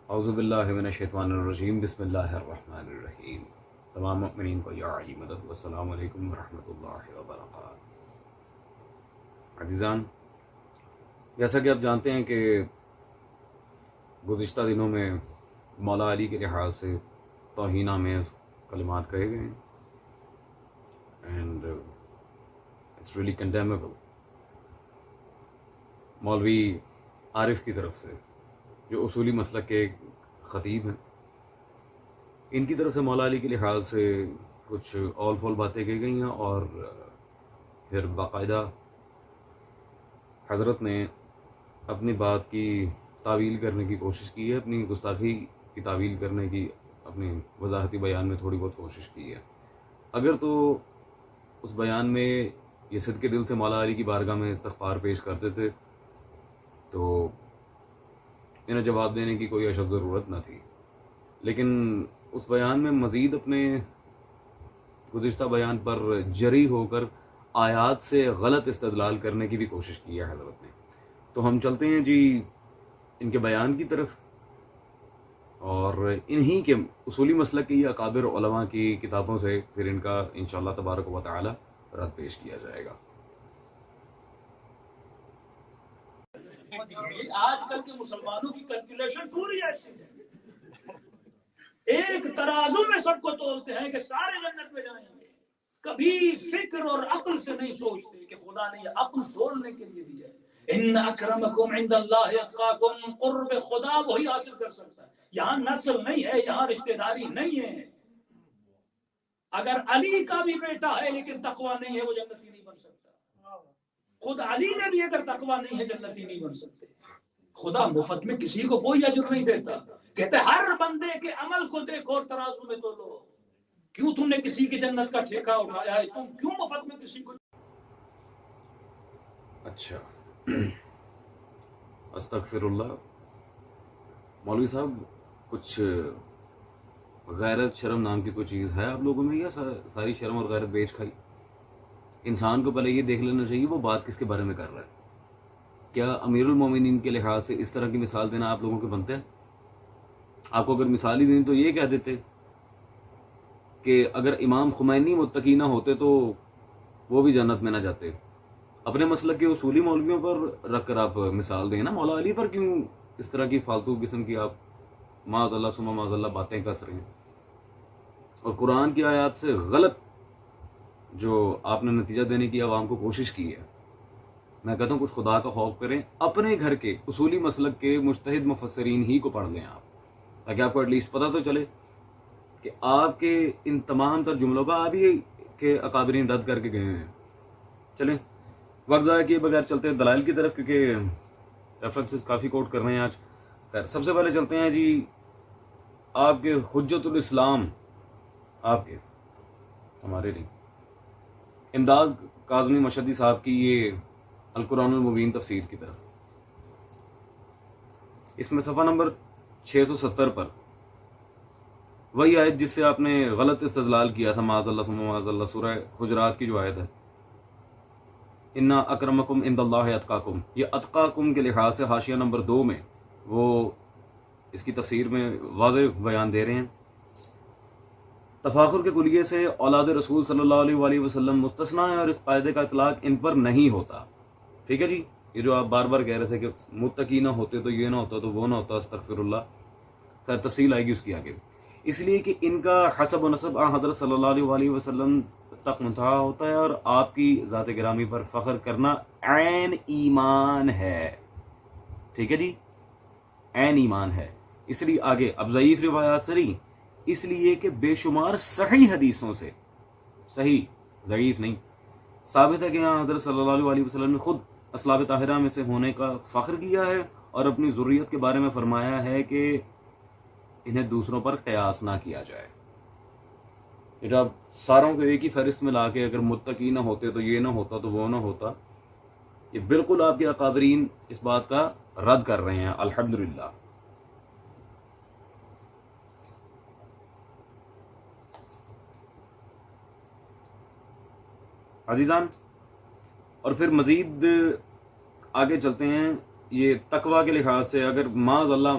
اعوذ باللہ من الشیطان الرجیم بسم اللہ الرحمن الرحیم. تمام مؤمنین کو یا علی مدد. والسلام علیکم ورحمۃ اللہ وبرکاتہ. عزیزان، جیسا کہ آپ جانتے ہیں کہ گزشتہ دنوں میں مولا علی کے لحاظ سے توہین آمیز کلمات کہے گئے ہیں اینڈ اٹس ریئلی کنڈیمیبل. مولوی عارف کی طرف سے جو اصولی مسلک کے خطیب ہیں، ان کی طرف سے مولا علی کے لحاظ سے کچھ اول فول باتیں کی گئی ہیں اور پھر باقاعدہ حضرت نے اپنی بات کی تعویل کرنے کی کوشش کی ہے، اپنی گستاخی کی تعویل کرنے کی اپنی وضاحتی بیان میں تھوڑی بہت کوشش کی ہے. اگر تو اس بیان میں یہ صدقے دل سے مولا علی کی بارگاہ میں استغفار پیش کرتے تھے تو انہیں جواب دینے کی کوئی اشد ضرورت نہ تھی، لیکن اس بیان میں مزید اپنے گزشتہ بیان پر جری ہو کر آیات سے غلط استدلال کرنے کی بھی کوشش کی ہے حضرت نے. تو ہم چلتے ہیں جی ان کے بیان کی طرف، اور انہی کے اصولی مسلک کی اکابر علماء کی کتابوں سے پھر ان کا انشاءاللہ تبارک و تعالی رد پیش کیا جائے گا. آج کل کے مسلمانوں کی کیلکولیشن پوری ایسی ہے، ایک ترازو میں سب کو تولتے ہیں کہ سارے جنت میں جائیں گے. کبھی فکر اور عقل سے نہیں سوچتے کہ خدا نے یہ عقل تولنے کے لیے دیا ہے. ان اکرمکم عند اللہ اتقاکم، قرب خدا وہی حاصل کر سکتا ہے. یہاں نسل نہیں ہے، یہاں رشتہ داری نہیں ہے. اگر علی کا بھی بیٹا ہے لیکن تقوی نہیں ہے وہ جنتی نہیں بن سکتا. خود علی نے بھی اگر تقوی نہیں ہے جنتی نہیں بن سکتے. خدا مفت میں کسی کو کوئی اجر نہیں دیتا. کہتے ہر بندے کے عمل کو دیکھو اور ترازو میں تولو. کیوں تم نے کسی کی جنت کا ٹھیکہ اٹھایا ہے؟ تم کیوں مفت میں کسی کو؟ اچھا، استغفر اللہ. مولوی صاحب، کچھ غیرت شرم نام کی کوئی چیز ہے آپ لوگوں میں، یا ساری شرم اور غیرت بیچ کھائی؟ انسان کو پہلے یہ دیکھ لینا چاہیے وہ بات کس کے بارے میں کر رہا ہے. کیا امیر المومنین کے لحاظ سے اس طرح کی مثال دینا آپ لوگوں کے بنتے ہیں؟ آپ کو اگر مثال ہی دینی تو یہ کہہ دیتے کہ اگر امام خمینی متقی نہ ہوتے تو وہ بھی جنت میں نہ جاتے. اپنے مسلک کے اصولی مولویوں پر رکھ کر آپ مثال دیں نا، مولا علی پر کیوں اس طرح کی فالتو قسم کی آپ معاذ اللہ ثم معاذ اللہ باتیں کس رہے ہیں. اور قرآن کی آیات سے غلط جو آپ نے نتیجہ دینے کی عوام کو کوشش کی ہے، میں کہتا ہوں کچھ خدا کا خوف کریں. اپنے گھر کے اصولی مسلک کے مجتہد مفسرین ہی کو پڑھ لیں آپ، تاکہ آپ کو ایٹ لیسٹ پتہ تو چلے کہ آپ کے ان تمام تر جملوں کا آپ ہی کے اکابرین رد کر کے گئے ہیں. چلیں وقت ضائع کیے بغیر چلتے ہیں دلائل کی طرف، کیونکہ ریفرنسز کافی کوٹ کر رہے ہیں آج. خیر، سب سے پہلے چلتے ہیں جی آپ کے حجت الاسلام، آپ کے، ہمارے نہیں، امداد کاظمی مشہدی صاحب کی یہ القرآن المبین تفسیر کی طرف. اس میں صفحہ نمبر 670 پر وہی آیت جس سے آپ نے غلط استدلال کیا تھا، معاذ اللہ ثم معاذ اللہ، سورہ حجرات کی جو آیت ہے، انا اکرمکم عند اللہ اتقاکم. یہ اتقاکم کے لحاظ سے حاشیہ نمبر 2 میں وہ اس کی تفسیر میں واضح بیان دے رہے ہیں. تفاخر کے کلیے سے اولاد رسول صلی اللہ علیہ وآلہ وسلم مستثنا ہے اور اس قاعدے کا اطلاق ان پر نہیں ہوتا. ٹھیک ہے جی، یہ جو آپ بار بار کہہ رہے تھے کہ متقی نہ ہوتے تو یہ نہ ہوتا تو وہ نہ ہوتا، استغفر اللہ. خیر تفصیل آئے گی اس کی آگے. اس لیے کہ ان کا حسب و نسب حضرت صلی اللہ علیہ وآلہ وسلم تک منتہا ہوتا ہے اور آپ کی ذات گرامی پر فخر کرنا عین ایمان ہے. ٹھیک ہے جی، عین ایمان ہے. اس لیے آگے اب ضعیف روایات سے نہیں، اس لیے کہ بے شمار صحیح حدیثوں سے، صحیح ضعیف نہیں، ثابت ہے کہ یہاں حضرت صلی اللہ علیہ وسلم نے خود اسلاف طاہرہ میں سے ہونے کا فخر کیا ہے اور اپنی ذریت کے بارے میں فرمایا ہے کہ انہیں دوسروں پر قیاس نہ کیا جائے. جب ساروں کو ایک ہی فہرست میں لا کے اگر متقی نہ ہوتے تو یہ نہ ہوتا تو وہ نہ ہوتا، یہ بالکل آپ کے اکابرین اس بات کا رد کر رہے ہیں الحمدللہ. عزیزان، اور پھر مزید آگے چلتے ہیں. یہ تقوی کے لحاظ سے اگر معاذ اللہ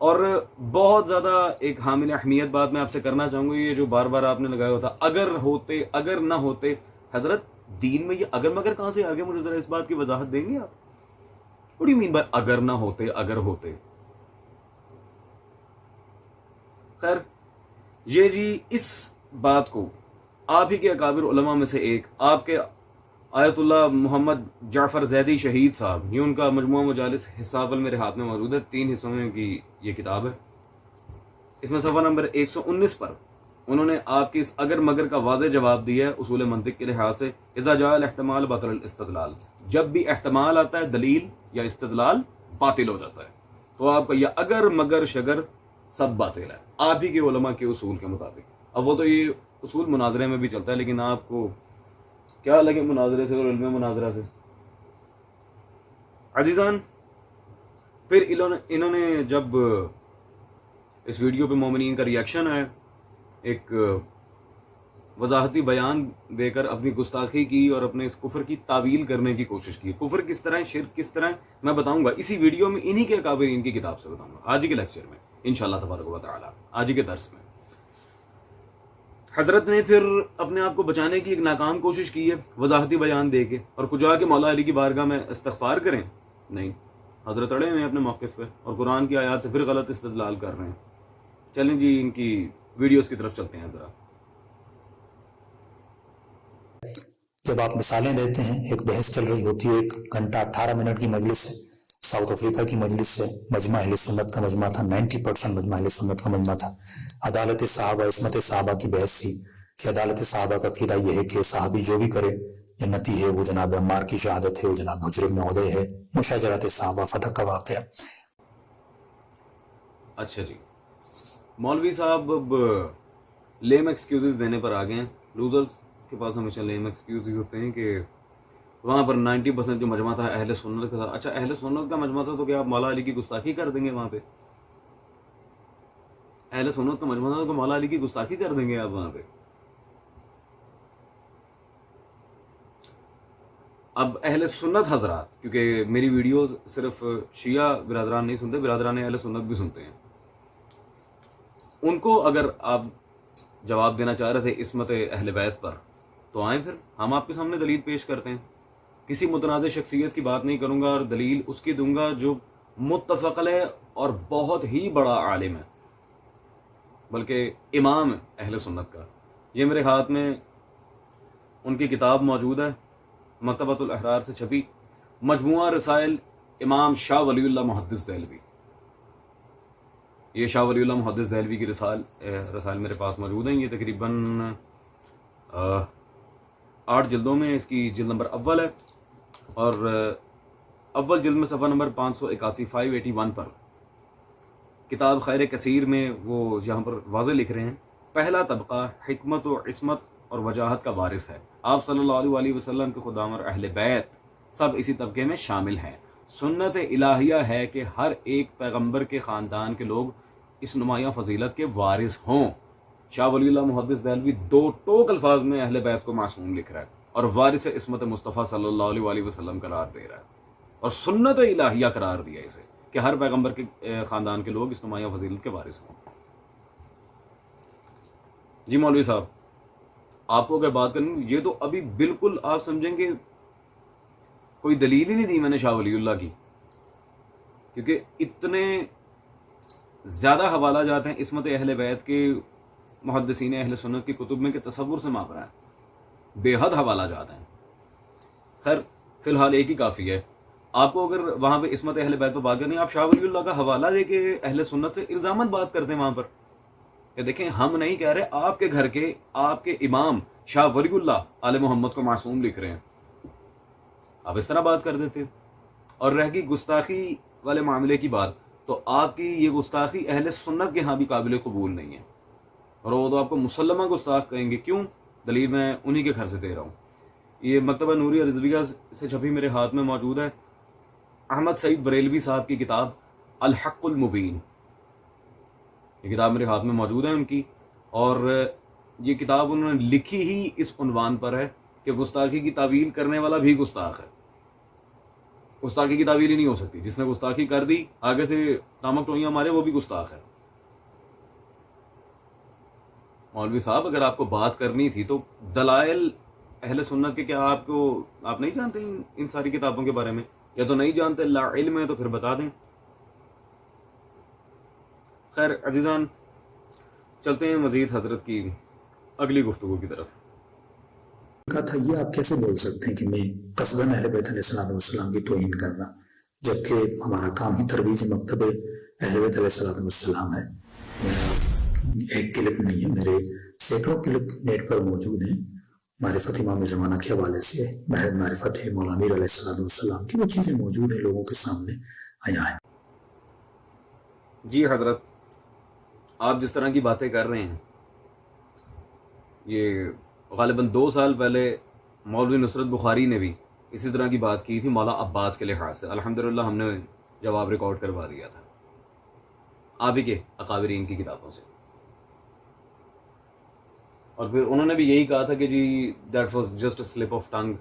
اور بہت زیادہ ایک حامل اہمیت بات میں آپ سے کرنا چاہوں گا، یہ جو بار بار آپ نے لگایا ہوتا اگر ہوتے اگر نہ ہوتے، حضرت دین میں یہ اگر مگر کہاں سے آگے؟ مجھے ذرا اس بات کی وضاحت دیں گے آپ؟ What do you mean by اگر نہ ہوتے اگر ہوتے؟ خیر یہ جی اس بات کو آپ ہی کے اکابر علماء میں سے ایک آپ کے آیت اللہ محمد جعفر زیدی شہید صاحب، یہ ان کا مجموعہ مجالس حصہ اول میرے ہاتھ میں موجود ہے، 3 حصوں میں کی یہ کتاب ہے، اس میں صفحہ نمبر 119 پر انہوں نے آپ کی اس اگر مگر کا واضح جواب دیا ہے اصول منطق کے لحاظ سے، اذا جاء الاحتمال بطل الاستدلال، جب بھی احتمال آتا ہے دلیل یا استدلال باطل ہو جاتا ہے، تو آپ کا یہ اگر مگر شگر سب باطل ہے آپ ہی کے علماء کے اصول کے مطابق۔ اب وہ تو یہ اصول مناظرے میں بھی چلتا ہے، لیکن آپ کو کیا لگے مناظرے سے اور علم مناظرہ سے؟ عزیزان، پھر انہوں نے جب اس ویڈیو پہ مومنین کا ریاکشن آیا، ایک وضاحتی بیان دے کر اپنی گستاخی کی اور اپنے اس کفر کی تعویل کرنے کی کوشش کی۔ کفر کس طرح، شرک کس طرح، میں بتاؤں گا اسی ویڈیو میں، انہی کے اکابرین کی کتاب سے بتاؤں گا آج ہی کے لیکچر میں انشاءاللہ تبارک و تعالی، آج ہی کے درس میں۔ حضرت نے پھر اپنے آپ کو بچانے کی ایک ناکام کوشش کی ہے وضاحتی بیان دے کے، اور کجا کے مولا علی کی بارگاہ میں استغفار کریں؟ نہیں، حضرت اڑے ہوئے ہیں اپنے موقف پہ اور قرآن کی آیات سے پھر غلط استدلال کر رہے ہیں۔ چلیں جی ان کی ویڈیوز کی طرف چلتے ہیں ذرا۔ جب آپ مثالیں دیتے ہیں، ایک بحث چل رہی ہوتی ہے، 1 گھنٹہ 18 منٹ کی مجلس ہے، ساؤتھ افریقہ کی مجلس سے، مجمع اہل سنت کا مجمع تھا، 90% مجمع اہل سنت کا مجمع تھا، عدالت صحابہ، عصمت صحابہ کی بحث تھی کہ عدالت صحابہ کا عقیدہ یہ ہے کہ صحابی جو بھی کرے جنتی ہے، وہ جناب عمار کی شہادت ہے، وہ جناب حجر بن عدی ہے، مشاجرات صحابہ، فتح کا واقعہ۔ اچھا جی، مولوی صاحب اب لیم ایکسکیوزز دینے پر آ گئے ہیں۔ لوزرز کے پاس ہمیشہ لیم ایکسکیوز ہی ہوتے ہیں کہ وہاں پر 90% جو مجمع تھا اہل سنت کا تھا۔ اچھا اہل سنت کا مجمع تھا تو کیا آپ مولا علی کی گستاخی کر دیں گے وہاں پہ؟ اہل سنت کا مجمع تھا تو مولا علی کی گستاخی کر دیں گے آپ وہاں پہ؟ اب اہل سنت حضرات، کیونکہ میری ویڈیوز صرف شیعہ برادران نہیں سنتے، برادران اہل سنت بھی سنتے ہیں، ان کو اگر آپ جواب دینا چاہ رہے تھے عصمت اہل بیت پر تو آئیں، پھر ہم آپ کے سامنے دلیل پیش کرتے ہیں۔ کسی متنازع شخصیت کی بات نہیں کروں گا، اور دلیل اس کی دوں گا جو متفق علیہ اور بہت ہی بڑا عالم ہے، بلکہ امام ہے اہل سنت کا۔ یہ میرے ہاتھ میں ان کی کتاب موجود ہے، مکتبۃ الاحرار سے چھپی، مجموعہ رسائل امام شاہ ولی اللہ محدث دہلوی۔ یہ شاہ ولی اللہ محدث دہلوی کی رسائل میرے پاس موجود ہیں۔ یہ تقریباً 8 جلدوں میں اس کی جلد نمبر اول ہے، اور اول جلد میں صفحہ نمبر 581 581 پر کتاب خیر کثیر میں وہ یہاں پر واضح لکھ رہے ہیں، پہلا طبقہ حکمت و عصمت اور وجاہت کا وارث ہے۔ آپ صلی اللہ علیہ وسلم کے خدام اور اہل بیت سب اسی طبقے میں شامل ہیں۔ سنت الہیہ ہے کہ ہر ایک پیغمبر کے خاندان کے لوگ اس نمایاں فضیلت کے وارث ہوں۔ شاہ ولی اللہ محدث دہلوی 2 ٹوک الفاظ میں اہل بیت کو معصوم لکھ رہا ہے اور وارث عصمت مصطفیٰ صلی اللہ علیہ وسلم قرار دے رہا ہے، اور سنت الہیہ قرار دیا اسے کہ ہر پیغمبر کے خاندان کے لوگ اس نمایاں فضیلت کے وارث ہوں۔ جی مولوی صاحب، آپ کو اگر بات کرنی، یہ تو ابھی بالکل آپ سمجھیں گے کوئی دلیل ہی نہیں دی میں نے شاہ ولی اللہ کی، کیونکہ اتنے زیادہ حوالہ جاتے ہیں عصمت اہل بیت کے محدثین اہل سنت کی کتب میں کہ تصور سے ماورا ہے، بے حد حوالہ جاتے ہیں۔ خیر فی الحال ایک ہی کافی ہے۔ آپ کو اگر وہاں پہ عصمت اہل بیت پہ بات کرنی، آپ شاہ ولی اللہ کا حوالہ دے کے اہل سنت سے الزامت بات کرتے ہیں وہاں پر کہ دیکھیں ہم نہیں کہہ رہے، آپ کے گھر کے آپ کے امام شاہ ولی اللہ آل محمد کو معصوم لکھ رہے ہیں، آپ اس طرح بات کر دیتے۔ اور رہ گئی گستاخی والے معاملے کی بات، تو آپ کی یہ گستاخی اہل سنت کے ہاں بھی قابل قبول نہیں ہے، اور وہ تو آپ کو مسلمہ گستاخ کہیں گے۔ کیوں؟ دلیل میں انہی کے گھر سے دے رہا ہوں۔ یہ مکتبہ نوری رضویہ سے چھپی میرے ہاتھ میں موجود ہے، احمد سعید بریلوی صاحب کی کتاب الحق المبین، یہ کتاب میرے ہاتھ میں موجود ہے ان کی، اور یہ کتاب انہوں نے لکھی ہی اس عنوان پر ہے کہ گستاخی کی تعویل کرنے والا بھی گستاخ ہے۔ گستاخی کی تعویل ہی نہیں ہو سکتی. جس نے گستاخی کر دی آگے سے نامک ٹوئیاں مارے وہ بھی گستاخ ہے. مولوی صاحب اگر آپ کو بات کرنی تھی تو دلائل اہل سنت کے کیا آپ نہیں جانتے ان ساری کتابوں کے بارے میں؟ یا تو نہیں جانتے، لا علم ہے تو پھر بتا دیں. خیر عزیزان، چلتے ہیں مزید حضرت کی اگلی گفتگو کی طرف. کہا تھا یہ آپ کیسے بول سکتے ہیں کہ میں قصداً اہل بیت علیہ السلام والسلام کی توہین کرنا، جبکہ ہمارا کام ہی ترویج مکتب اہل بیت علیہ السلام والسلام ہے. میرا ایک کلپ نہیں ہے، میرے سینکڑوں کلپ نیٹ پر موجود ہیں معرفت امام زمانہ کے حوالے سے، محض معرفت مولا امیر علیہ السلام والسلام کی وہ چیزیں موجود ہیں، لوگوں کے سامنے آیا ہے. جی حضرت، آپ جس طرح کی باتیں کر رہے ہیں یہ غالباً 2 سال پہلے مولوی نصرت بخاری نے بھی اسی طرح کی بات کی تھی مولا عباس کے لحاظ سے. الحمدللہ ہم نے جواب ریکارڈ کروا دیا تھا آپ ہی کے اکابرین کی کتابوں سے. اور پھر انہوں نے بھی یہی کہا تھا کہ جی that was just a slip of tongue,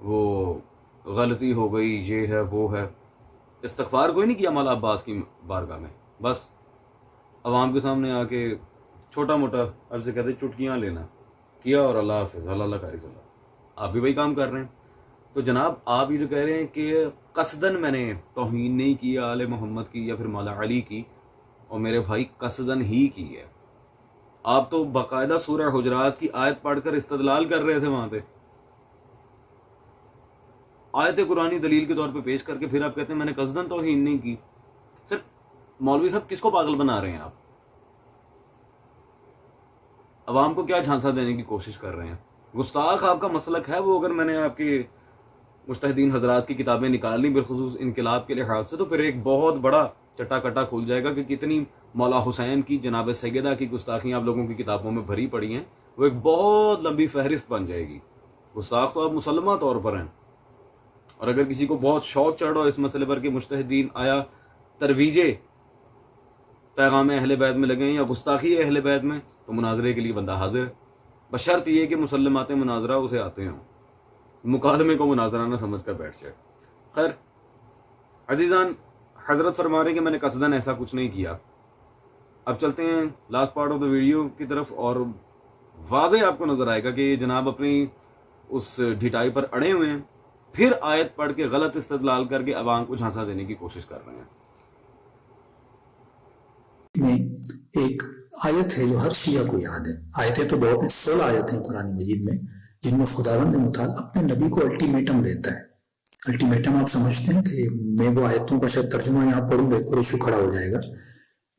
وہ غلطی ہو گئی، یہ ہے وہ ہے. استغفار کوئی نہیں کیا مولا عباس کی بارگاہ میں، بس عوام کے سامنے آ کے چھوٹا موٹا اب سے کہتے چٹکیاں لینا کیا اور اللہ حافظ، اللہ قاری صلی اللہ. آپ بھی وہی کام کر رہے ہیں. تو جناب آپ یہ جو کہہ رہے ہیں کہ قصدن میں نے توہین نہیں کی آل محمد کی یا پھر مولا علی کی، اور میرے بھائی قصدن ہی کی ہے. آپ تو باقاعدہ سورہ حجرات کی آیت پڑھ کر استدلال کر رہے تھے وہاں پہ، آیت قرآنی دلیل کے طور پہ پیش کر کے پھر آپ کہتے ہیں میں نے قصدن توہین نہیں کی. سر مولوی صاحب کس کو پاگل بنا رہے ہیں آپ؟ عوام کو کیا جھانسا دینے کی کوشش کر رہے ہیں؟ گستاخ آپ کا مسلک ہے وہ. اگر میں نے آپ کے مجتہدین حضرات کی کتابیں نکال لی بالخصوص انقلاب کے لحاظ سے، تو پھر ایک بہت بڑا چٹا کٹا کھول جائے گا کہ کتنی مولا حسین کی، جناب سیدہ کی گستاخیاں آپ لوگوں کی کتابوں میں بھری پڑی ہیں. وہ ایک بہت لمبی فہرست بن جائے گی. گستاخ تو آپ مسلمہ طور پر ہیں. اور اگر کسی کو بہت شوق چڑھ اس مسئلے پر کہ مجتہدین آیا ترویج پیغام اہل بیت میں لگیں یا گستاخی اہل بیت میں، تو مناظرے کے لیے بندہ حاضر ہے، بشرط یہ کہ مسلمات مناظرہ اسے آتے ہوں، مکالمے کو مناظرہ نہ سمجھ کر بیٹھ جائے. خیر عزیزان، حضرت فرما رہے کہ میں نے قصدن ایسا کچھ نہیں کیا. اب چلتے ہیں last part of the video کی طرف، اور واضح آپ کو نظر آئے گا کہ یہ جناب اپنی اس ڈھٹائی پر اڑے ہوئے ہیں، پھر آیت پڑھ کے غلط استدلال کر کے عوام کو جھانسا دینے کی کوشش کر رہے ہیں. میں ایک آیت ہے جو ہر شیعہ کو یاد ہے. آیتیں تو بہت ہیں، 16 آیتیں قرآن مجید میں جن میں خداوند متعال اپنے نبی کو الٹیمیٹم دیتا ہے. الٹیمیٹم آپ سمجھتے ہیں کہ میں وہ آیتوں کا شاید ترجمہ یہاں پڑھوں گا اور ایشو کھڑا ہو جائے گا.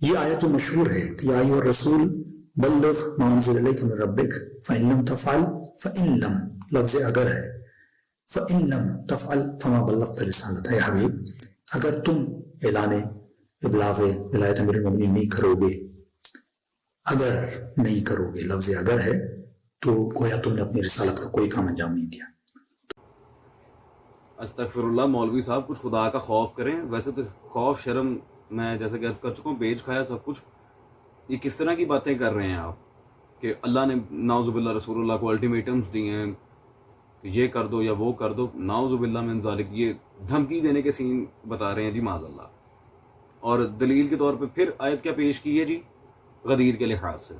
یہ آیت جو مشہور ہے کہ یا ایھا الرسول بلغ ما انزل الیک من ربک فإن لم تفعل فإن لم، لفظ اگر ہے، فإن لم تفعل فما بلغت رسالتہ. اے حبیب اگر تم اعلان ابلاغ ولایت امیر المومنین نہیں کرو گے، اگر نہیں کرو گے، لفظ اگر ہے، تو گویا تم نے اپنی رسالت کا کوئی کام انجام نہیں دیا. استغفر اللہ. مولوی صاحب کچھ خدا کا خوف کریں. ویسے تو خوف شرم میں جیسے کہ عرض کر چکا ہوں بیچ کھایا سب کچھ. یہ کس طرح کی باتیں کر رہے ہیں آپ کہ اللہ نے نعوذ باللہ رسول اللہ کو الٹیمیٹمز دی ہیں کہ یہ کر دو یا وہ کر دو، نعوذ باللہ من ذالک. یہ دھمکی دینے کے سین بتا رہے ہیں جی معاذ اللہ. اور دلیل کے طور پہ پھر آیت کیا پیش کی ہے جی؟ غدیر کے لحاظ سے.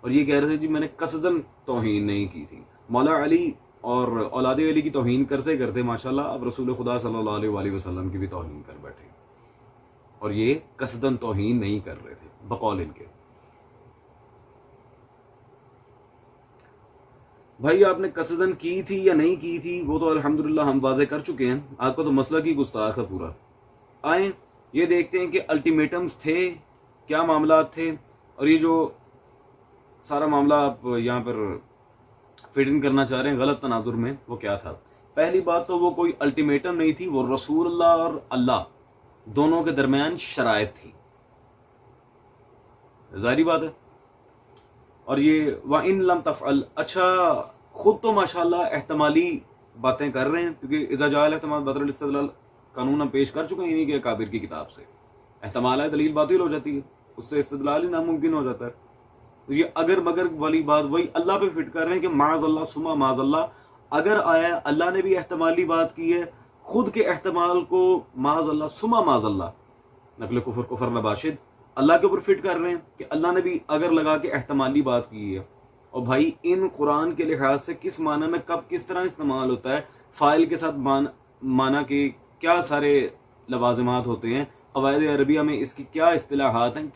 اور یہ کہہ رہے تھے جی میں نے قصدن توہین نہیں کی تھی. مولا علی اور اولاد علی کی توہین کرتے کرتے ماشاءاللہ اب رسول خدا صلی اللہ علیہ وآلہ وسلم کی بھی توہین کر بیٹھے، اور یہ قصدن توہین نہیں کر رہے تھے بقول ان کے. بھائی آپ نے قصدن کی تھی یا نہیں کی تھی وہ تو الحمدللہ ہم واضح کر چکے ہیں. آپ کا تو مسئلہ کی گستاخ ہے پورا. آئیں یہ دیکھتے ہیں کہ الٹیمیٹمز تھے، کیا معاملات تھے، اور یہ جو سارا معاملہ آپ یہاں پر فٹ ان کرنا چاہ رہے ہیں غلط تناظر میں، وہ کیا تھا. پہلی بات تو وہ کوئی الٹیمیٹم نہیں تھی، وہ رسول اللہ اور اللہ دونوں کے درمیان شرائط تھی، ظاہری بات ہے. اور یہ وَإِن لَمْ تَفْعَلْ، اچھا خود تو ماشاءاللہ احتمالی باتیں کر رہے ہیں، کیونکہ اذا جاء الاحتمال بدر الاستدلال قانون ہم پیش کر چکے ہیں انہی کے اکابر کی کتاب سے. احتمال ہے دلیل باطل ہو جاتی ہے، اس سے استدلال ہی ناممکن ہو جاتا ہے. تو یہ اگر مگر والی بات وہی اللہ پہ فٹ کر رہے ہیں کہ معاذ اللہ ثم معاذ اللہ اگر آیا اللہ نے بھی احتمالی بات کی ہے، خود کے احتمال کو معاذ اللہ سما معاذ اللہ نقل کفر کفر نباشد اللہ کے اوپر فٹ کر رہے ہیں کہ اللہ نے بھی اگر لگا کے احتمالی بات کی ہے. اور بھائی ان قرآن کے لحاظ سے کس معنی میں کب کس طرح استعمال ہوتا ہے، فائل کے ساتھ معنی کے کیا سارے لوازمات ہوتے ہیں، قواعد عربیہ میں اس کی کیا اصطلاحات ہیں،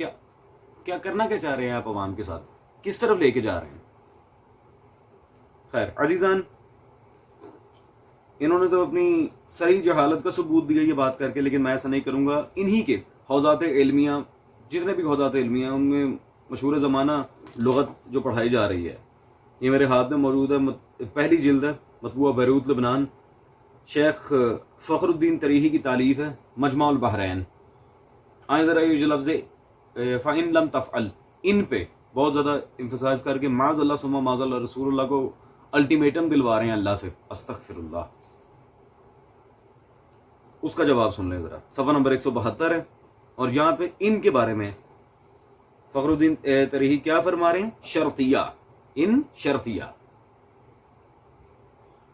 کیا کرنا کیا چاہ رہے ہیں آپ عوام کے ساتھ، کس طرف لے کے جا رہے ہیں. خیر عزیزان، انہوں نے تو اپنی صحیح جہالت کا ثبوت دیا یہ بات کر کے، لیکن میں ایسا نہیں کروں گا. انہی کے حوزات علمیہ، جتنے بھی حوزات علمیہ ان میں مشہور زمانہ لغت جو پڑھائی جا رہی ہے، یہ میرے ہاتھ میں موجود ہے، پہلی جلد ہے، مطبوعہ بیروت لبنان، شیخ فخر الدین تریحی کی تالیف ہے، مجمع البحرین. آئیں ذرا یہ جو لفظ فَإِن لَمْ تَفْعَلْ، ان پہ بہت زیادہ امفسائز کر کے معاذ اللہ ثم معاذ اللہ رسول اللہ کو الٹیمیٹم دلوا رہے ہیں اللہ سے، استغفر اللہ. اس کا جواب سن لیں ذرا، صفحہ نمبر 172 ہے، اور یہاں پہ ان کے بارے میں فخر الدین تریحی کیا فرما رہے ہیں؟ شرطیہ، ان شرطیہ.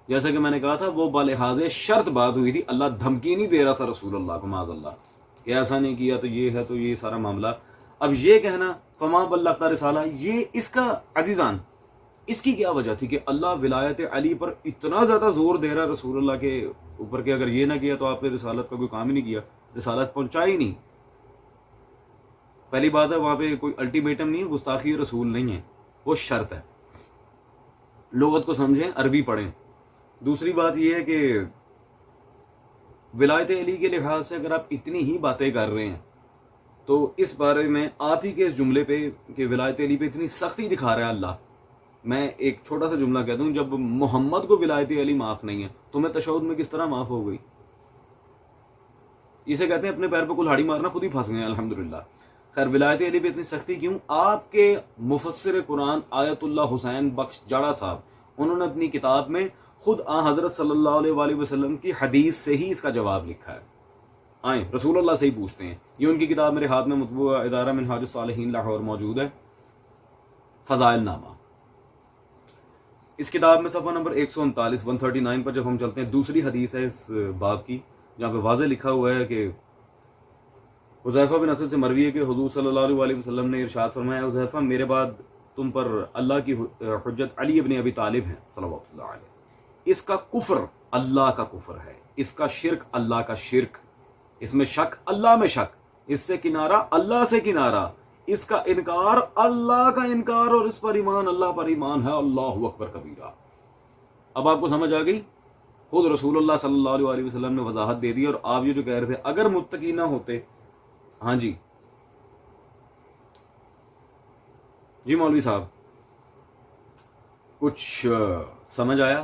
جیسا کہ میں نے کہا تھا وہ بالحاظ شرط بات ہوئی تھی، اللہ دھمکی نہیں دے رہا تھا رسول اللہ کو معاذ اللہ کہ ایسا نہیں کیا تو یہ ہے، تو یہ سارا معاملہ. اب یہ کہنا فما بلغت رسالہ، یہ اس کا عزیزان اس کی کیا وجہ تھی کہ اللہ ولایت علی پر اتنا زیادہ زور دے رہا رسول اللہ کے اوپر کہ اگر یہ نہ کیا تو آپ نے رسالت کا کوئی کام ہی نہیں کیا، رسالت پہنچائی نہیں. پہلی بات ہے وہاں پہ کوئی الٹیمیٹم نہیں ہے، گستاخی رسول نہیں ہے، وہ شرط ہے. لغت کو سمجھیں، عربی پڑھیں. دوسری بات یہ ہے کہ ولایت علی کے لحاظ سے اگر آپ اتنی ہی باتیں کر رہے ہیں تو اس بارے میں آپ ہی کے اس جملے پہ کہ ولایت علی پہ اتنی سختی دکھا رہا ہے اللہ. میں ایک چھوٹا سا جملہ کہتا ہوں، جب محمد کو ولایت علی معاف نہیں ہے تو میں تشہد میں کس طرح معاف ہو گئی؟ اسے کہتے ہیں اپنے پیر پہ کلہاڑی مارنا، خود ہی پھنس گئے الحمدللہ. خیر ولایت علی پہ اتنی سختی کیوں؟ آپ کے مفسر قرآن آیت اللہ حسین بخش جاڑا صاحب، انہوں نے اپنی کتاب میں خود حضرت صلی اللہ علیہ وآلہ وسلم کی حدیث سے ہی اس کا جواب لکھا ہے. آئیں رسول اللہ سے ہی پوچھتے ہیں. یہ ان کی کتاب میرے ہاتھ میں مطبوعہ ادارہ منہاج الصالحین لاہور موجود ہے، فضائل نامہ. اس کتاب میں صفحہ نمبر 139 پر جب ہم چلتے ہیں، دوسری حدیث ہے اس باب کی، جہاں پہ واضح لکھا ہوا ہے کہ حذیفہ بن اسد سے مروی ہے کہ حضور صلی اللہ علیہ وسلم نے ارشاد فرمایا، حذیفہ میرے بعد تم پر اللہ کی حجت علی ابن ابی طالب ہیں صلوات اللہ علیہ. اس کا کفر اللہ کا کفر ہے، اس کا شرک اللہ کا شرک، اس میں شک اللہ میں شک، اس سے کنارہ اللہ سے کنارہ، اس کا انکار اللہ کا انکار، اور اس پر ایمان اللہ پر ایمان ہے. اللہ اکبر کبیرہ. اب آپ کو سمجھ آ گئی؟ خود رسول اللہ صلی اللہ علیہ وسلم نے وضاحت دے دی. اور آپ یہ جو کہہ رہے تھے اگر متقی نہ ہوتے، ہاں جی مولوی صاحب کچھ سمجھ آیا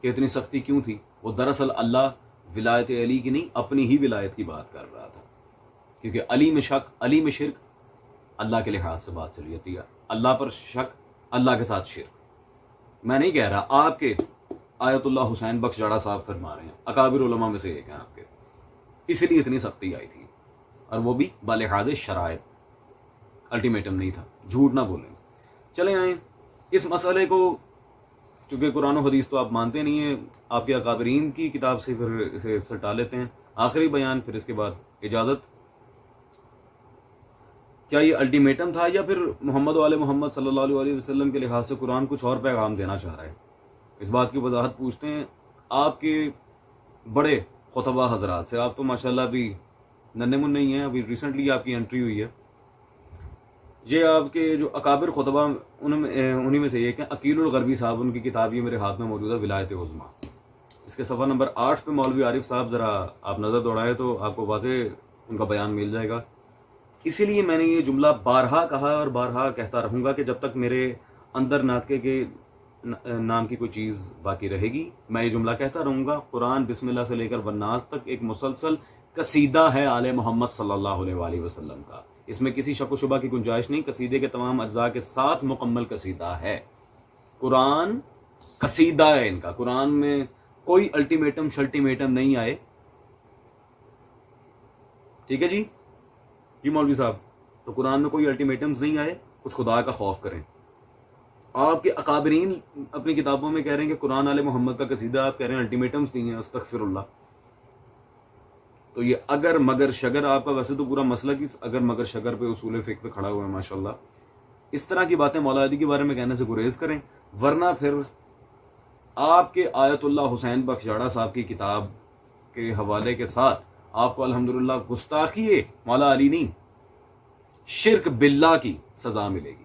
کہ اتنی سختی کیوں تھی؟ وہ دراصل اللہ ولایت علی کی نہیں، اپنی ہی ولایت کی بات کر رہا تھا، کیونکہ علی میں شک، علی میں شرک، اللہ کے لحاظ سے بات چلی جاتی ہے. اللہ پر شک، اللہ کے ساتھ شرک. میں نہیں کہہ رہا، آپ کے آیت اللہ حسین بخش جاڑا صاحب فرما رہے ہیں، اکابر علماء میں سے ایک ہیں آپ کے، اسی لیے اتنی سختی آئی تھی، اور وہ بھی بالحاظ شرائط، الٹیمیٹم نہیں تھا. جھوٹ نہ بولیں. چلیں آئیں اس مسئلے کو، چونکہ قرآن و حدیث تو آپ مانتے نہیں ہیں، آپ کے اکابرین کی کتاب سے پھر اسے سٹا لیتے ہیں. آخری بیان، پھر اس کے بعد اجازت. کیا یہ الٹیمیٹم تھا یا پھر محمد و آل محمد صلی اللہ علیہ وسلم کے لحاظ سے قرآن کچھ اور پیغام دینا چاہ رہا ہے؟ اس بات کی وضاحت پوچھتے ہیں آپ کے بڑے خطبہ حضرات سے. آپ تو ماشاءاللہ ابھی ننھے من نہیں ہیں، ابھی ریسنٹلی آپ کی انٹری ہوئی ہے. یہ آپ کے جو اکابر خطبہ انہی میں سے ایک ہیں، عقیل الغربی صاحب، ان کی کتاب یہ میرے ہاتھ میں موجود ہے، ولایت عظمیٰ. اس کے صفحہ نمبر 8 پہ مولوی عارف صاحب ذرا آپ نظر دوڑائیں تو آپ کو واضح ان کا بیان مل جائے گا. اسی لیے میں نے یہ جملہ بارہا کہا اور بارہا کہتا رہوں گا کہ جب تک میرے اندر ناطقے کے نام کی کوئی چیز باقی رہے گی میں یہ جملہ کہتا رہوں گا. قرآن بسم اللہ سے لے کر والناس تک ایک مسلسل قصیدہ ہے آل محمد صلی اللہ علیہ وآلہ وسلم کا، اس میں کسی شک و شبہ کی گنجائش نہیں. قصیدے کے تمام اجزاء کے ساتھ مکمل قصیدہ ہے. قرآن قصیدہ ہے ان کا، قرآن میں کوئی الٹیمیٹم شلٹیمیٹم نہیں آئے. ٹھیک ہے جی مولوی صاحب، تو قرآن میں کوئی الٹیمیٹمز نہیں آئے. کچھ خدا کا خوف کریں. آپ کے اکابرین اپنی کتابوں میں کہہ رہے ہیں کہ قرآن آل محمد کا قصیدہ، آپ کہہ رہے ہیں الٹیمیٹمس دی ہیں، استغفر اللہ. تو یہ اگر مگر شگر آپ کا ویسے تو پورا مسئلہ کی اگر مگر شگر پہ اصول فقہ پہ کھڑا ہوا ہے ماشاءاللہ. اس طرح کی باتیں مولا علی کے بارے میں کہنے سے گریز کریں، ورنہ پھر آپ کے آیت اللہ حسین بخش جاڑا صاحب کی کتاب کے حوالے کے ساتھ آپ کو الحمدللہ گستاخی مولا علی نہیں، شرک باللہ کی سزا ملے گی،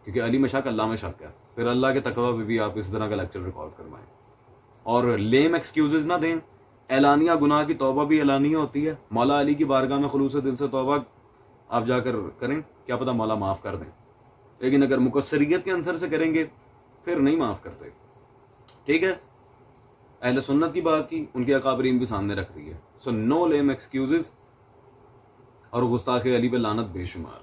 کیونکہ علی میں شک اللہ میں شک ہے. پھر اللہ کے تقوی پہ بھی آپ اس طرح کا لیکچر ریکارڈ کروائیں اور لیم ایکسکیوزز نہ دیں. اعلانیہ گناہ کی توبہ بھی اعلانیہ ہوتی ہے. مولا علی کی بارگاہ میں خلوص دل سے توبہ آپ جا کر کریں، کیا پتہ مولا معاف کر دیں. لیکن اگر مقصریت کے عنصر سے کریں گے پھر نہیں معاف کرتے. ٹھیک ہے، اہل سنت کی بات کی، ان کے اکابرین بھی سامنے رکھ دی ہے. سو نو لیم ایکسکیوزز، اور گستاخ علی پہ لعنت بے شمار.